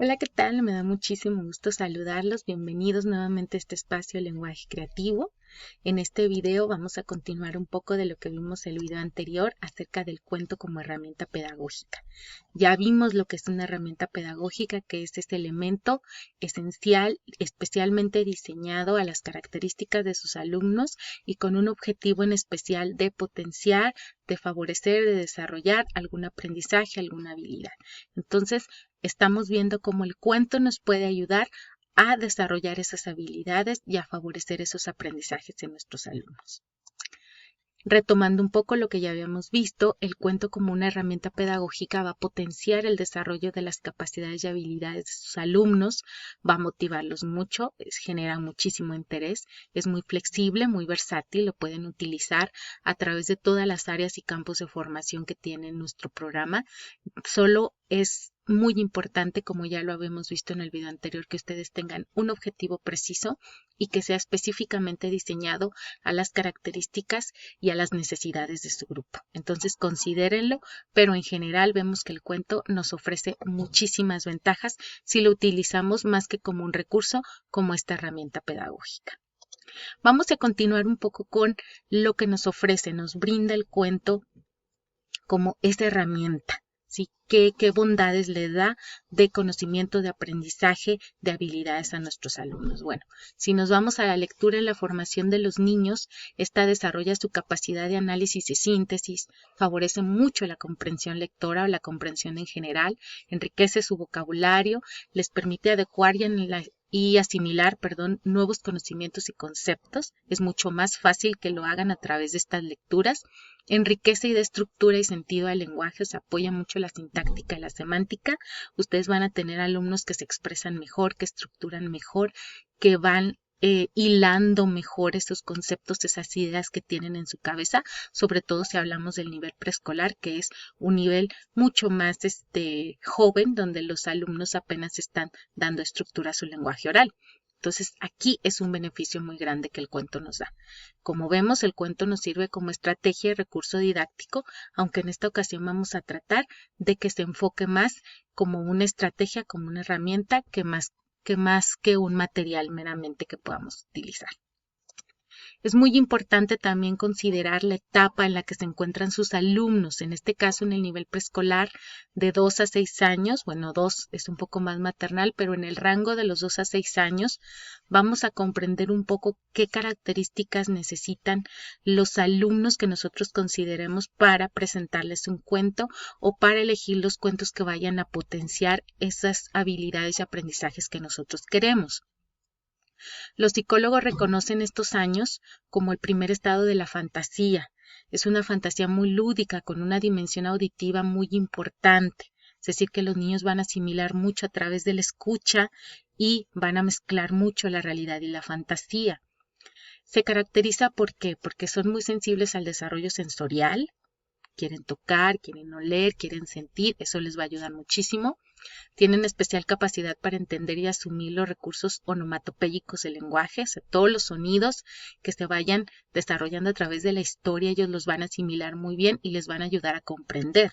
Hola, ¿qué tal? Me da muchísimo gusto saludarlos. Bienvenidos nuevamente a este espacio de lenguaje creativo. En este video vamos a continuar un poco de lo que vimos en el video anterior acerca del cuento como herramienta pedagógica. Ya vimos lo que es una herramienta pedagógica, que es este elemento esencial, especialmente diseñado a las características de sus alumnos y con un objetivo en especial de potenciar, de favorecer, de desarrollar algún aprendizaje, alguna habilidad. Entonces, estamos viendo cómo el cuento nos puede ayudar a desarrollar esas habilidades y a favorecer esos aprendizajes en nuestros alumnos. Retomando un poco lo que ya habíamos visto, el cuento como una herramienta pedagógica va a potenciar el desarrollo de las capacidades y habilidades de sus alumnos, va a motivarlos mucho, genera muchísimo interés, es muy flexible, muy versátil, lo pueden utilizar a través de todas las áreas y campos de formación que tiene nuestro programa. Solo es muy importante, como ya lo habíamos visto en el video anterior, que ustedes tengan un objetivo preciso y que sea específicamente diseñado a las características y a las necesidades de su grupo. Entonces considérenlo, pero en general vemos que el cuento nos ofrece muchísimas ventajas si lo utilizamos más que como un recurso, como esta herramienta pedagógica. Vamos a continuar un poco con lo que nos ofrece, nos brinda el cuento como esta herramienta. ¿Sí? ¿Qué bondades le da de conocimiento, de aprendizaje, de habilidades a nuestros alumnos? Bueno, si nos vamos a la lectura en la formación de los niños, esta desarrolla su capacidad de análisis y síntesis, favorece mucho la comprensión lectora o la comprensión en general, enriquece su vocabulario, les permite adecuar y asimilar, nuevos conocimientos y conceptos. Es mucho más fácil que lo hagan a través de estas lecturas. Enriquece y da estructura y sentido al lenguaje, apoya mucho la sintáctica y la semántica. Ustedes van a tener alumnos que se expresan mejor, que estructuran mejor, que van hilando mejor esos conceptos, esas ideas que tienen en su cabeza, sobre todo si hablamos del nivel preescolar, que es un nivel mucho más joven, donde los alumnos apenas están dando estructura a su lenguaje oral. Entonces, aquí es un beneficio muy grande que el cuento nos da. Como vemos, el cuento nos sirve como estrategia y recurso didáctico, aunque en esta ocasión vamos a tratar de que se enfoque más como una estrategia, como una herramienta, que más que un material meramente que podamos utilizar. Es muy importante también considerar la etapa en la que se encuentran sus alumnos, en este caso en el nivel preescolar de 2 a 6 años, bueno, 2 es un poco más maternal, pero en el rango de los 2 a 6 años vamos a comprender un poco qué características necesitan los alumnos que nosotros consideremos para presentarles un cuento o para elegir los cuentos que vayan a potenciar esas habilidades y aprendizajes que nosotros queremos. Los psicólogos reconocen estos años como el primer estado de la fantasía. Es una fantasía muy lúdica, con una dimensión auditiva muy importante. Es decir, que los niños van a asimilar mucho a través de la escucha y van a mezclar mucho la realidad y la fantasía. Se caracteriza ¿por qué? Porque son muy sensibles al desarrollo sensorial. Quieren tocar, quieren oler, quieren sentir, eso les va a ayudar muchísimo. Tienen especial capacidad para entender y asumir los recursos onomatopéyicos del lenguaje, o sea, todos los sonidos que se vayan desarrollando a través de la historia, ellos los van a asimilar muy bien y les van a ayudar a comprender.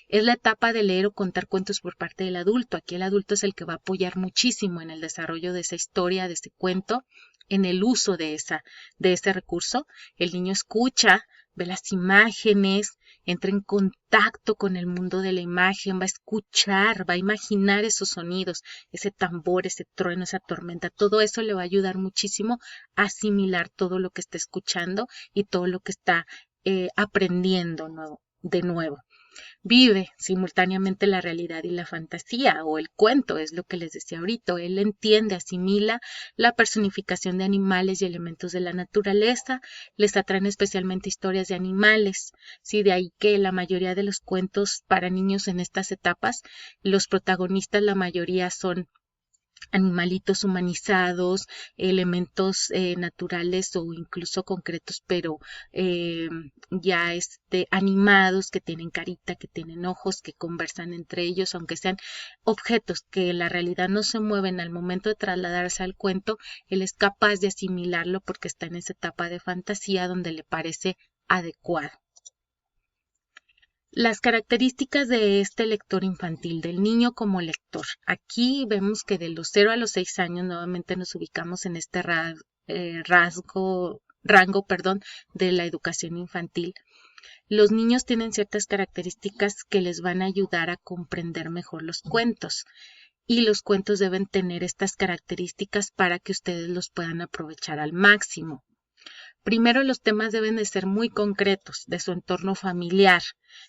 Es la etapa de leer o contar cuentos por parte del adulto. Aquí el adulto es el que va a apoyar muchísimo en el desarrollo de esa historia, de ese cuento, en el uso de ese recurso. El niño escucha, ve las imágenes, entra en contacto con el mundo de la imagen, va a escuchar, va a imaginar esos sonidos, ese tambor, ese trueno, esa tormenta, todo eso le va a ayudar muchísimo a asimilar todo lo que está escuchando y todo lo que está aprendiendo de nuevo. Vive simultáneamente la realidad y la fantasía, o el cuento, es lo que les decía ahorita. Él entiende, asimila la personificación de animales y elementos de la naturaleza, les atraen especialmente historias de animales, ¿sí? De ahí que la mayoría de los cuentos para niños en estas etapas, los protagonistas, la mayoría son animalitos humanizados, elementos naturales o incluso concretos, pero ya animados, que tienen carita, que tienen ojos, que conversan entre ellos, aunque sean objetos que en la realidad no se mueven al momento de trasladarse al cuento, él es capaz de asimilarlo porque está en esa etapa de fantasía donde le parece adecuado. Las características de este lector infantil, del niño como lector. Aquí vemos que de los 0 a los 6 años nuevamente nos ubicamos en este rango, de la educación infantil. Los niños tienen ciertas características que les van a ayudar a comprender mejor los cuentos. Y los cuentos deben tener estas características para que ustedes los puedan aprovechar al máximo. Primero, los temas deben de ser muy concretos, de su entorno familiar,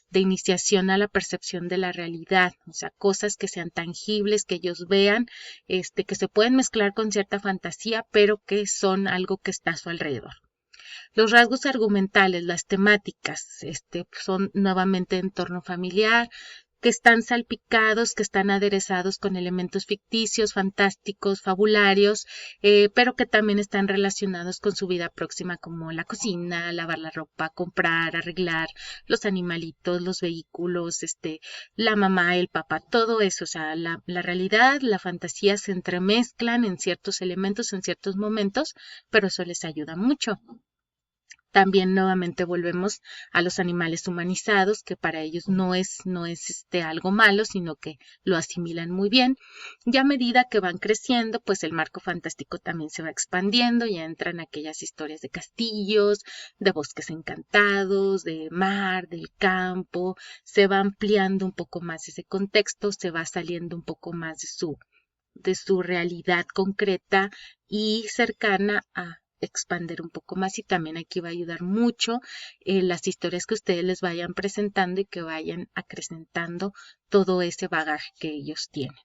de iniciación a la percepción de la realidad, o sea, cosas que sean tangibles, que ellos vean, que se pueden mezclar con cierta fantasía, pero que son algo que está a su alrededor. Los rasgos argumentales, las temáticas, son nuevamente entorno familiar, que están salpicados, que están aderezados con elementos ficticios, fantásticos, fabularios, pero que también están relacionados con su vida próxima, como la cocina, lavar la ropa, comprar, arreglar, los animalitos, los vehículos, la mamá, el papá, todo eso. O sea, la realidad, la fantasía se entremezclan en ciertos elementos, en ciertos momentos, pero eso les ayuda mucho. También nuevamente volvemos a los animales humanizados, que para ellos no es algo malo, sino que lo asimilan muy bien. Y a medida que van creciendo, pues el marco fantástico también se va expandiendo y entran aquellas historias de castillos, de bosques encantados, de mar, del campo. Se va ampliando un poco más ese contexto, se va saliendo un poco más de su realidad concreta y cercana a expander un poco más, y también aquí va a ayudar mucho las historias que ustedes les vayan presentando y que vayan acrecentando todo ese bagaje que ellos tienen.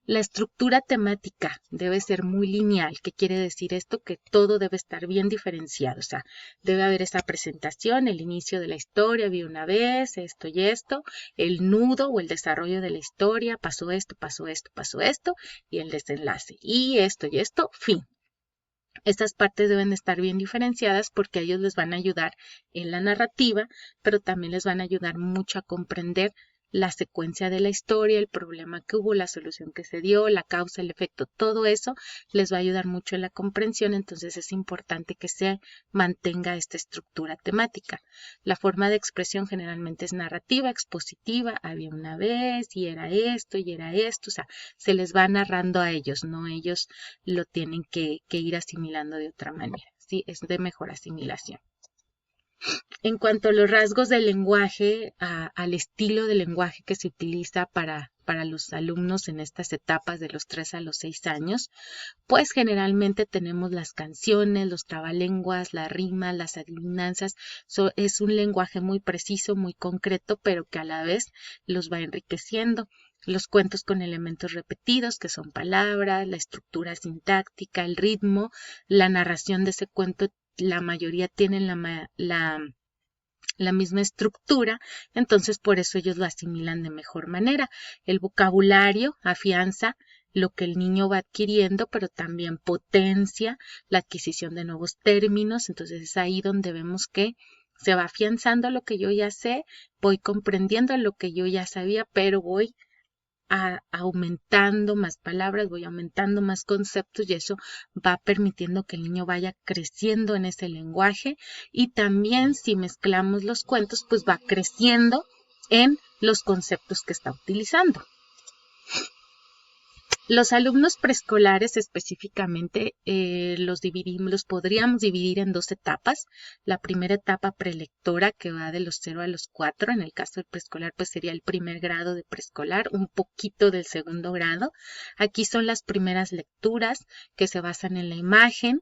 La estructura temática debe ser muy lineal. ¿Qué quiere decir esto? Que todo debe estar bien diferenciado. O sea, debe haber esa presentación, el inicio de la historia, vi una vez, esto y esto, el nudo o el desarrollo de la historia, pasó esto, pasó esto, pasó esto, y el desenlace. Y esto, fin. Estas partes deben estar bien diferenciadas porque ellos les van a ayudar en la narrativa, pero también les van a ayudar mucho a comprender la secuencia de la historia, el problema que hubo, la solución que se dio, la causa, el efecto, todo eso les va a ayudar mucho en la comprensión. Entonces es importante que se mantenga esta estructura temática. La forma de expresión generalmente es narrativa, expositiva, había una vez y era esto, o sea, se les va narrando a ellos, no ellos lo tienen que ir asimilando de otra manera, ¿sí? Es de mejor asimilación. En cuanto a los rasgos del lenguaje, al estilo de lenguaje que se utiliza para los alumnos en estas etapas de los 3 a los 6 años, pues generalmente tenemos las canciones, los trabalenguas, la rima, las adivinanzas. Es un lenguaje muy preciso, muy concreto, pero que a la vez los va enriqueciendo. Los cuentos con elementos repetidos, que son palabras, la estructura sintáctica, el ritmo, la narración de ese cuento, la mayoría tienen la misma estructura, entonces por eso ellos lo asimilan de mejor manera. El vocabulario afianza lo que el niño va adquiriendo, pero también potencia la adquisición de nuevos términos. Entonces es ahí donde vemos que se va afianzando lo que yo ya sé, voy comprendiendo lo que yo ya sabía, pero voy aumentando más palabras, voy aumentando más conceptos, y eso va permitiendo que el niño vaya creciendo en ese lenguaje. Y también, si mezclamos los cuentos, pues va creciendo en los conceptos que está utilizando. Los alumnos preescolares específicamente los podríamos dividir en 2 etapas. La primera etapa prelectora, que va de los 0 a los 4. En el caso del preescolar, pues sería el primer grado de preescolar, un poquito del segundo grado. Aquí son las primeras lecturas que se basan en la imagen,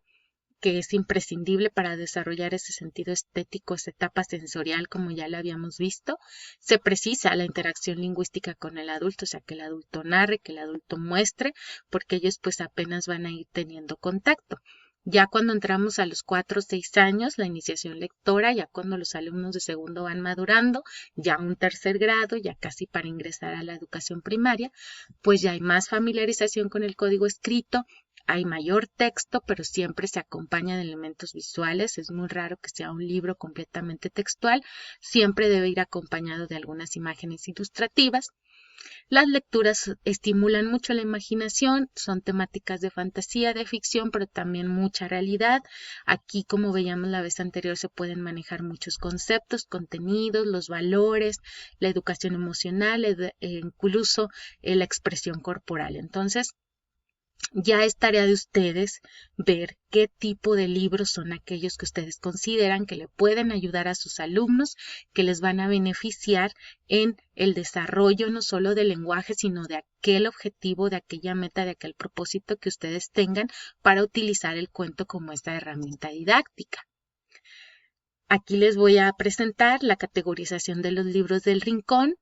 que es imprescindible para desarrollar ese sentido estético, esa etapa sensorial, como ya la habíamos visto. Se precisa la interacción lingüística con el adulto, o sea, que el adulto narre, que el adulto muestre, porque ellos pues apenas van a ir teniendo contacto. Ya cuando entramos a los 4 o 6 años, la iniciación lectora, ya cuando los alumnos de segundo van madurando, ya un tercer grado, ya casi para ingresar a la educación primaria, pues ya hay más familiarización con el código escrito. Hay mayor texto, pero siempre se acompaña de elementos visuales. Es muy raro que sea un libro completamente textual. Siempre debe ir acompañado de algunas imágenes ilustrativas. Las lecturas estimulan mucho la imaginación, son temáticas de fantasía, de ficción, pero también mucha realidad. Aquí, como veíamos la vez anterior, se pueden manejar muchos conceptos, contenidos, los valores, la educación emocional, incluso la expresión corporal. Entonces, ya es tarea de ustedes ver qué tipo de libros son aquellos que ustedes consideran que le pueden ayudar a sus alumnos, que les van a beneficiar en el desarrollo no solo del lenguaje, sino de aquel objetivo, de aquella meta, de aquel propósito que ustedes tengan para utilizar el cuento como esta herramienta didáctica. Aquí les voy a presentar la categorización de los libros del Rincón.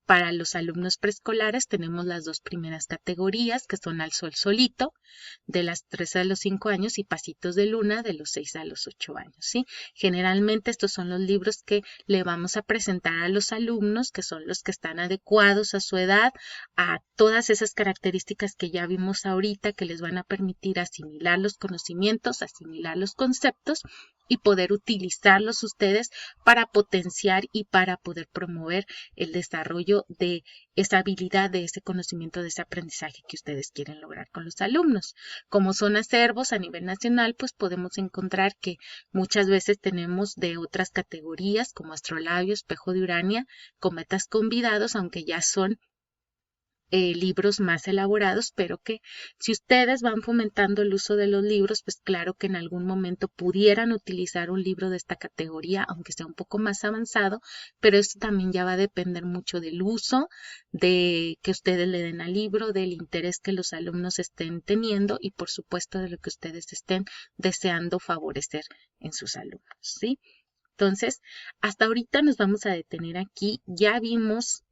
Para los alumnos preescolares tenemos las dos primeras categorías, que son Al Sol Solito, de las 3 a los 5 años, y Pasitos de Luna, de los 6 a los 8 años, ¿sí? Generalmente estos son los libros que le vamos a presentar a los alumnos, que son los que están adecuados a su edad, a todas esas características que ya vimos ahorita, que les van a permitir asimilar los conocimientos, asimilar los conceptos, y poder utilizarlos ustedes para potenciar y para poder promover el desarrollo de esa habilidad, de ese conocimiento, de ese aprendizaje que ustedes quieren lograr con los alumnos. Como son acervos a nivel nacional, pues podemos encontrar que muchas veces tenemos de otras categorías como Astrolabio, Espejo de Urania, Cometas Convidados, aunque ya son libros más elaborados, pero que si ustedes van fomentando el uso de los libros, pues claro que en algún momento pudieran utilizar un libro de esta categoría, aunque sea un poco más avanzado, pero esto también ya va a depender mucho del uso, de que ustedes le den al libro, del interés que los alumnos estén teniendo y por supuesto de lo que ustedes estén deseando favorecer en sus alumnos, ¿sí? Entonces, hasta ahorita nos vamos a detener aquí. Ya vimos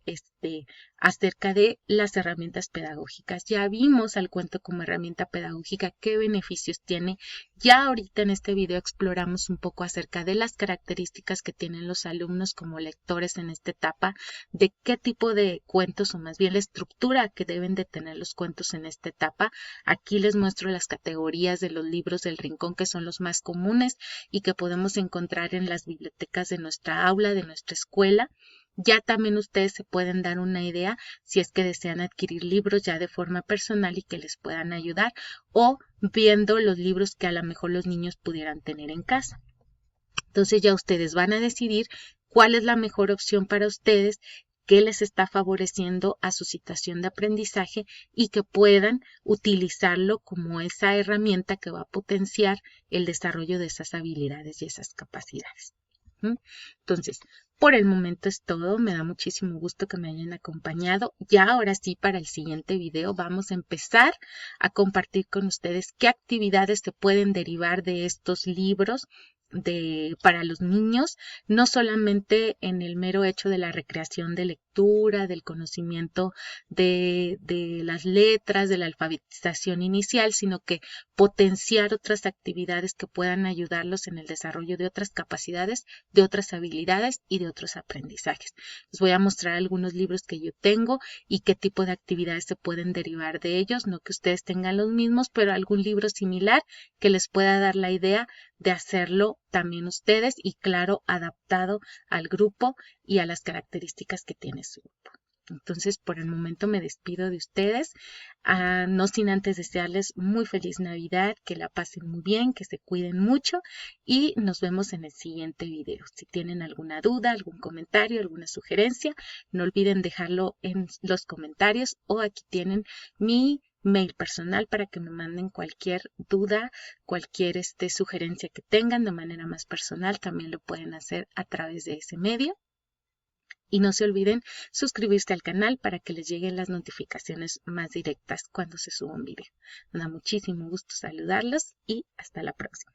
acerca de las herramientas pedagógicas. Ya vimos al cuento como herramienta pedagógica, qué beneficios tiene. Ya ahorita en este video exploramos un poco acerca de las características que tienen los alumnos como lectores en esta etapa, de qué tipo de cuentos o más bien la estructura que deben de tener los cuentos en esta etapa. Aquí les muestro las categorías de los libros del Rincón, que son los más comunes y que podemos encontrar en las bibliotecas de nuestra aula, de nuestra escuela. Ya también ustedes se pueden dar una idea si es que desean adquirir libros ya de forma personal y que les puedan ayudar, o viendo los libros que a lo mejor los niños pudieran tener en casa. Entonces ya ustedes van a decidir cuál es la mejor opción para ustedes, qué les está favoreciendo a su situación de aprendizaje y que puedan utilizarlo como esa herramienta que va a potenciar el desarrollo de esas habilidades y esas capacidades. Entonces, por el momento es todo. Me da muchísimo gusto que me hayan acompañado. Ya ahora sí, para el siguiente video vamos a empezar a compartir con ustedes qué actividades se pueden derivar de estos libros para los niños, no solamente en el mero hecho de la recreación de lectura, del conocimiento de las letras, de la alfabetización inicial, sino que potenciar otras actividades que puedan ayudarlos en el desarrollo de otras capacidades, de otras habilidades y de otros aprendizajes. Les voy a mostrar algunos libros que yo tengo y qué tipo de actividades se pueden derivar de ellos, no que ustedes tengan los mismos, pero algún libro similar que les pueda dar la idea de hacerlo también ustedes y claro, adaptado al grupo y a las características que tiene su grupo. Entonces, por el momento me despido de ustedes, no sin antes desearles muy feliz Navidad, que la pasen muy bien, que se cuiden mucho y nos vemos en el siguiente video. Si tienen alguna duda, algún comentario, alguna sugerencia, no olviden dejarlo en los comentarios o aquí tienen mi mail personal para que me manden cualquier duda, cualquier sugerencia que tengan de manera más personal, también lo pueden hacer a través de ese medio. Y no se olviden suscribirse al canal para que les lleguen las notificaciones más directas cuando se suba un video. Me da muchísimo gusto saludarlos y hasta la próxima.